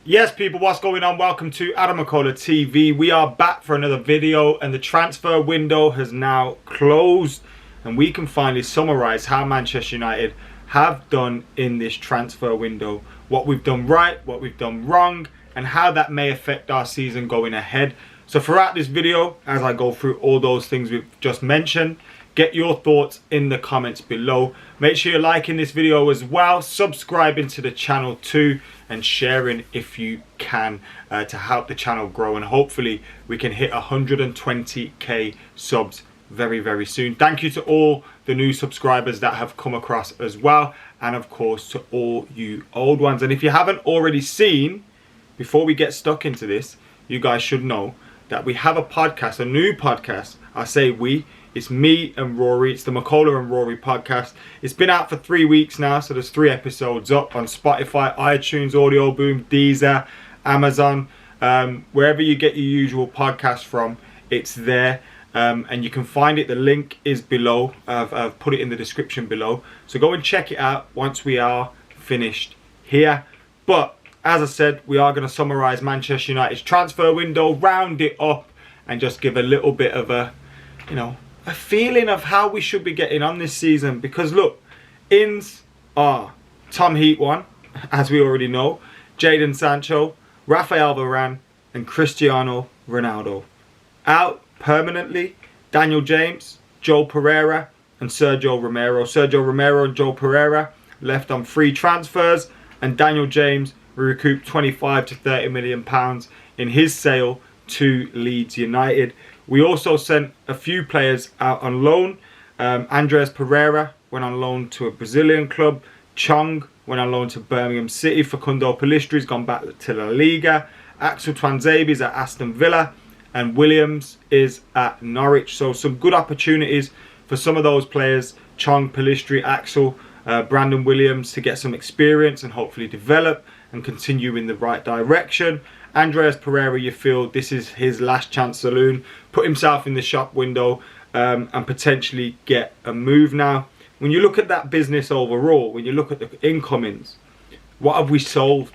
Yes, people, what's going on? Welcome to Adam McKola TV. We are back for another video, and the transfer window has now closed, and we can finally summarize how Manchester United have done in this transfer window, what we've done right, what we've done wrong, and how that may affect our season going ahead. So throughout this video, as I go through all those things we've just mentioned, get your thoughts in the comments below. Make sure you're liking this video as well, subscribing to the channel too, and sharing if you can to help the channel grow, and hopefully we can hit 120k subs very soon. Thank you to all the new subscribers that have come across as well, and of course to all you old ones. And if you haven't already seen, before we get stuck into this, you guys should know that we have a podcast, a new podcast. I say we, it's me and Rory. It's the McKola and Rory podcast. It's been out for 3 weeks now, so there's 3 episodes up on Spotify, iTunes, Audio Boom, Deezer, Amazon, wherever you get your usual podcast from, it's there. And you can find it. The link is below. I've put it in the description below. So go and check it out once we are finished here. But as I said, we are going to summarize Manchester United's transfer window, round it up, and just give a little bit of a feeling of how we should be getting on this season. Because look, ins are Tom Heat-1, as we already know, Jadon Sancho, Rafael Varane, and Cristiano Ronaldo. Out permanently, Daniel James, Joel Pereira, and Sergio Romero. Sergio Romero and Joel Pereira left on free transfers, and Daniel James recouped 25 to 30 million pounds in his sale to Leeds United. We also sent a few players out on loan. Andreas Pereira went on loan to a Brazilian club. Chong went on loan to Birmingham City. Facundo Pellistri's gone back to La Liga. Axel Tuanzebe's at Aston Villa. And Williams is at Norwich. So some good opportunities for some of those players. Chong, Pellistri, Axel, Brandon Williams, to get some experience and hopefully develop and continue in the right direction. Andreas Pereira, you feel this is his last chance saloon, put himself in the shop window and potentially get a move now. When you look at that business overall, when you look at the incomings, what have we solved?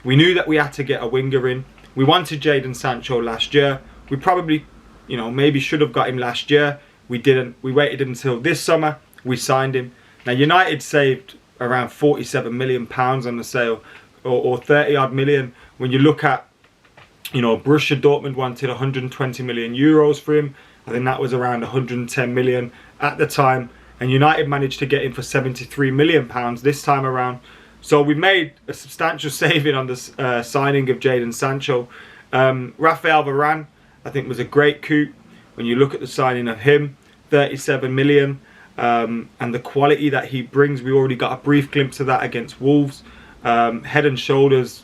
We knew that we had to get a winger in. We wanted Jadon Sancho last year. We probably, maybe should have got him last year. We didn't. We waited until this summer. We signed him. Now United saved around 47 million pounds on the sale, or 30 odd million. When you look at, Borussia Dortmund wanted 120 million euros for him. I think that was around 110 million at the time. And United managed to get him for 73 million pounds this time around. So we made a substantial saving on the signing of Jadon Sancho. Rafael Varane, I think, was a great coup. When you look at the signing of him, 37 million. And the quality that he brings, we already got a brief glimpse of that against Wolves. Head and shoulders,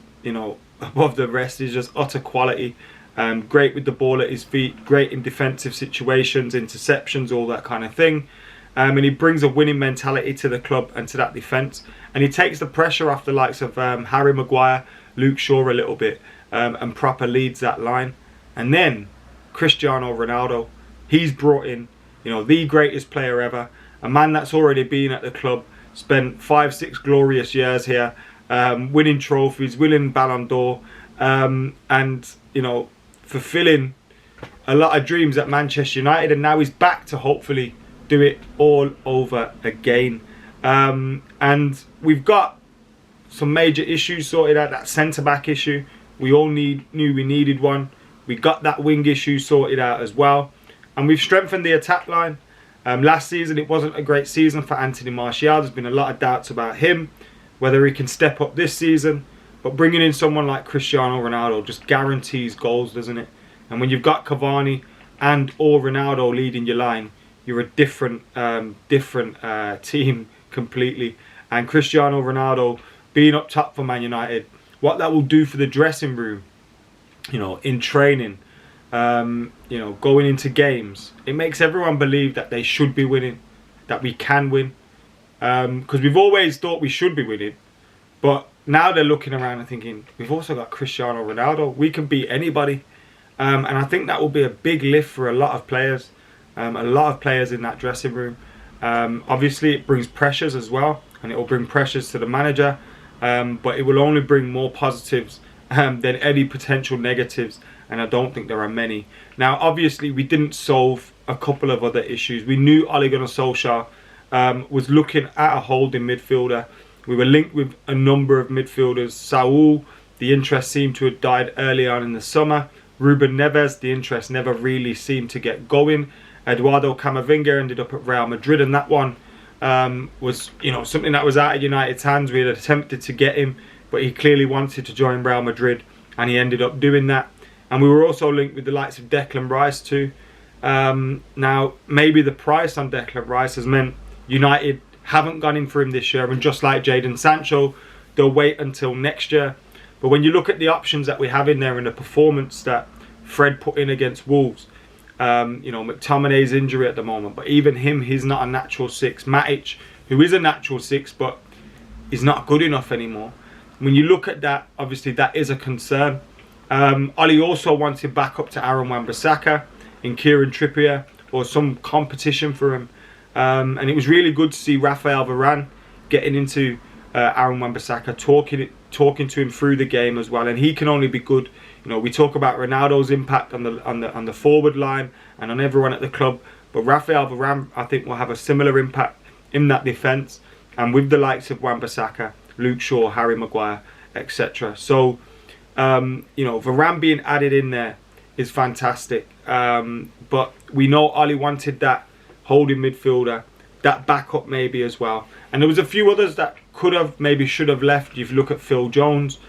above the rest. Is just utter quality. Great with the ball at his feet, great in defensive situations, interceptions, all that kind of thing. And he brings a winning mentality to the club and to that defence. And he takes the pressure off the likes of Harry Maguire, Luke Shaw a little bit, and proper leads that line. And then Cristiano Ronaldo, he's brought in, the greatest player ever, a man that's already been at the club, spent 5-6 glorious years here, winning trophies, winning Ballon d'Or, and fulfilling a lot of dreams at Manchester United. And now he's back to hopefully do it all over again. And we've got some major issues sorted out. That centre-back issue, we all knew we needed one. We got that wing issue sorted out as well. And we've strengthened the attack line. Last season, it wasn't a great season for Anthony Martial. There's been a lot of doubts about him, whether he can step up this season. But bringing in someone like Cristiano Ronaldo just guarantees goals, doesn't it? And when you've got Cavani and or Ronaldo leading your line, you're a different team completely. And Cristiano Ronaldo being up top for Man United, what that will do for the dressing room, in training, going into games, it makes everyone believe that they should be winning, that we can win. Because we've always thought we should be winning, but now they're looking around and thinking, we've also got Cristiano Ronaldo, we can beat anybody. And I think that will be a big lift for a lot of players. A lot of players in that dressing room. Obviously it brings pressures as well, and it will bring pressures to the manager, but it will only bring more positives than any potential negatives, and I don't think there are many. Now, obviously, we didn't solve a couple of other issues. We knew Ole Gunnar Solskjaer was looking at a holding midfielder. We were linked with a number of midfielders. Saul, the interest seemed to have died early on in the summer. Ruben Neves, the interest never really seemed to get going. Eduardo Camavinga ended up at Real Madrid, and that one was, something that was out of United's hands. We had attempted to get him, but he clearly wanted to join Real Madrid, and he ended up doing that. And we were also linked with the likes of Declan Rice too. Now, maybe the price on Declan Rice has meant United haven't gone in for him this year, and just like Jadon Sancho, they'll wait until next year. But when you look at the options that we have in there and the performance that Fred put in against Wolves, McTominay's injury at the moment, but even him, he's not a natural six. Matic, who is a natural six, but he's not good enough anymore. When you look at that, obviously that is a concern. Oli also wanted backup to Aaron Wan-Bissaka in Kieran Trippier, or some competition for him. And it was really good to see Raphael Varane getting into Aaron Wan-Bissaka, talking to him through the game as well, and he can only be good. We talk about Ronaldo's impact on the forward line and on everyone at the club, but Raphael Varane, I think, will have a similar impact in that defence, and with the likes of Wan-Bissaka, Luke Shaw, Harry Maguire, etc. So Varane being added in there is fantastic, but we know Oli wanted that holding midfielder, that backup maybe as well. And there was a few others that should have left. If you look at Phil Jones,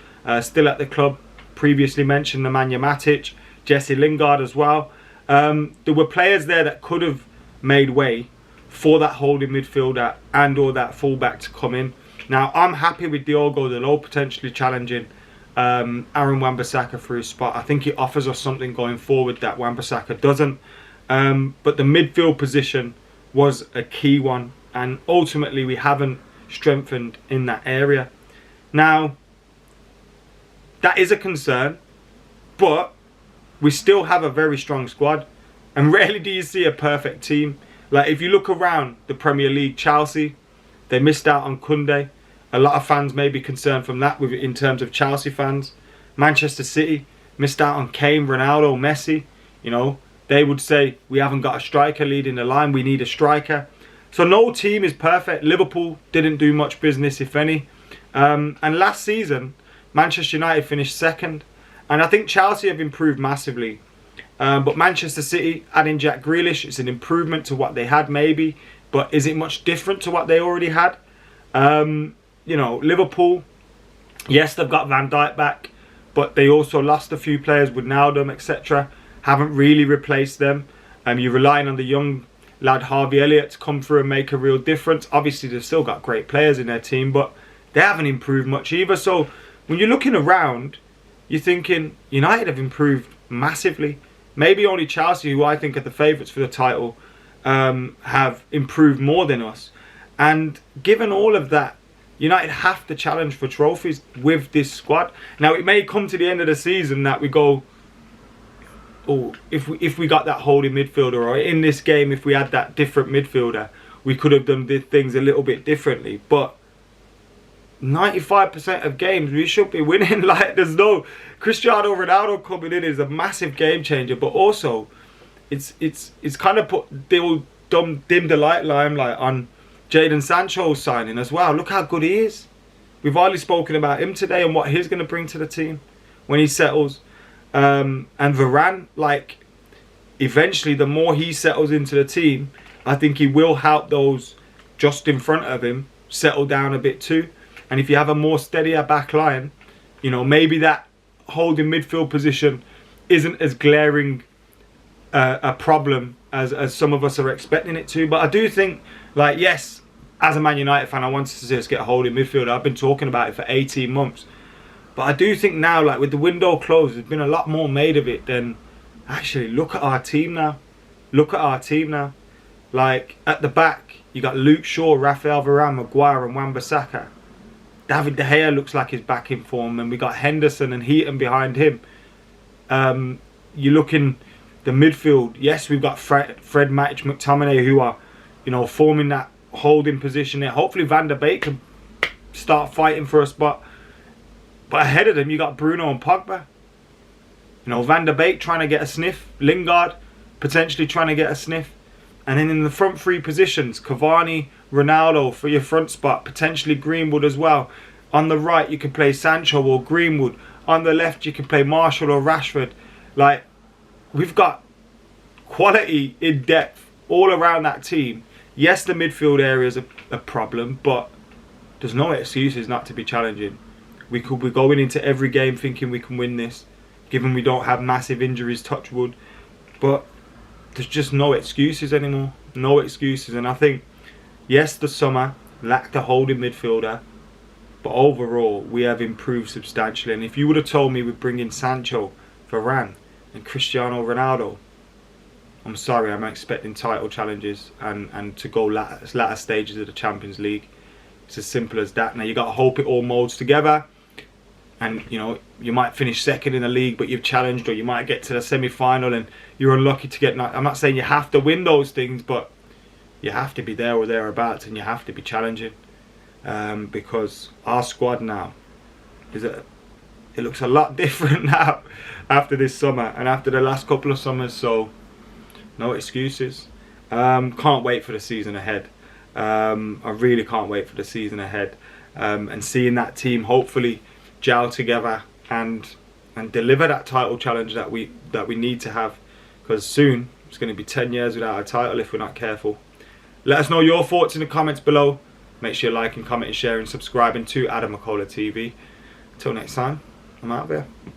still at the club, previously mentioned Nemanja Matic, Jesse Lingard as well. There were players there that could have made way for that holding midfielder and or that fullback to come in. Now, I'm happy with Diogo Dalot potentially challenging Aaron Wan-Bissaka for his spot. I think he offers us something going forward that Wan-Bissaka doesn't. But the midfield position was a key one, and ultimately we haven't strengthened in that area. Now, that is a concern, but we still have a very strong squad, and rarely do you see a perfect team. Like, if you look around the Premier League, Chelsea, they missed out on Koundé. A lot of fans may be concerned from that in terms of Chelsea fans. Manchester City missed out on Kane, Ronaldo, Messi. They would say, we haven't got a striker leading the line, we need a striker. So no team is perfect. Liverpool didn't do much business, if any. And last season, Manchester United finished second. And I think Chelsea have improved massively. But Manchester City, adding Jack Grealish, it's an improvement to what they had maybe. But is it much different to what they already had? Liverpool, yes, they've got Van Dijk back, but they also lost a few players with Wijnaldum, etc. Haven't really replaced them. You're relying on the young lad Harvey Elliott to come through and make a real difference. Obviously, they've still got great players in their team, but they haven't improved much either. So when you're looking around, you're thinking United have improved massively. Maybe only Chelsea, who I think are the favourites for the title, have improved more than us. And given all of that, United have to challenge for trophies with this squad. Now, it may come to the end of the season that we go, oh, if we got that holding midfielder, or in this game, if we had that different midfielder, we could have done things a little bit differently. But 95% of games, we should be winning. Like, there's no Cristiano Ronaldo coming in is a massive game changer, but also it's kind of dimmed the limelight on Jadon Sancho's signing as well. Look how good he is. We've already spoken about him today and what he's going to bring to the team when he settles. And Varane, like, eventually the more he settles into the team, I think he will help those just in front of him settle down a bit too. And if you have a more steadier back line, maybe that holding midfield position isn't as glaring a problem as some of us are expecting it to. But I do think, like, yes, as a Man United fan, I wanted to see us get a holding midfielder. I've been talking about it for 18 months. But I do think now, like, with the window closed, there's been a lot more made of it than actually look at our team now. Look at our team now. Like, at the back, you got Luke Shaw, Raphael Varane, Maguire and Wan-Bissaka. David De Gea looks like he's back in form, and we got Henderson and Heaton behind him. You're looking the midfield. Yes, we've got Fred, Matic, McTominay, who are, forming that holding position there. Hopefully Van der Beek can start fighting for a spot. But ahead of them, you got Bruno and Pogba. You know, Van der Beek trying to get a sniff. Lingard potentially trying to get a sniff. And then in the front three positions, Cavani, Ronaldo for your front spot. Potentially Greenwood as well. On the right, you can play Sancho or Greenwood. On the left, you can play Martial or Rashford. Like, we've got quality in depth all around that team. Yes, the midfield area is a problem, but there's no excuses not to be challenging. We could be going into every game thinking we can win this, given we don't have massive injuries, touch wood. But there's just no excuses anymore. No excuses. And I think, yes, the summer lacked a holding midfielder, but overall, we have improved substantially. And if you would have told me we'd bring in Sancho, Varane, and Cristiano Ronaldo, I'm sorry, I'm expecting title challenges and to go latter stages of the Champions League. It's as simple as that. Now, you got to hope it all molds together. And, you know, you might finish second in the league, but you've challenged, or you might get to the semi-final and you're unlucky to get... I'm not saying you have to win those things, but you have to be there or thereabouts, and you have to be challenging. Because our squad now, it looks a lot different now after this summer and after the last couple of summers. So, no excuses. Can't wait for the season ahead. I really can't wait for the season ahead. And seeing that team hopefully gel together and deliver that title challenge that we need to have, because soon it's going to be 10 years without a title if we're not careful. Let us know your thoughts in the comments below. Make sure you like and comment and share and subscribing to Adam McKola TV. Until next time, I'm out of here.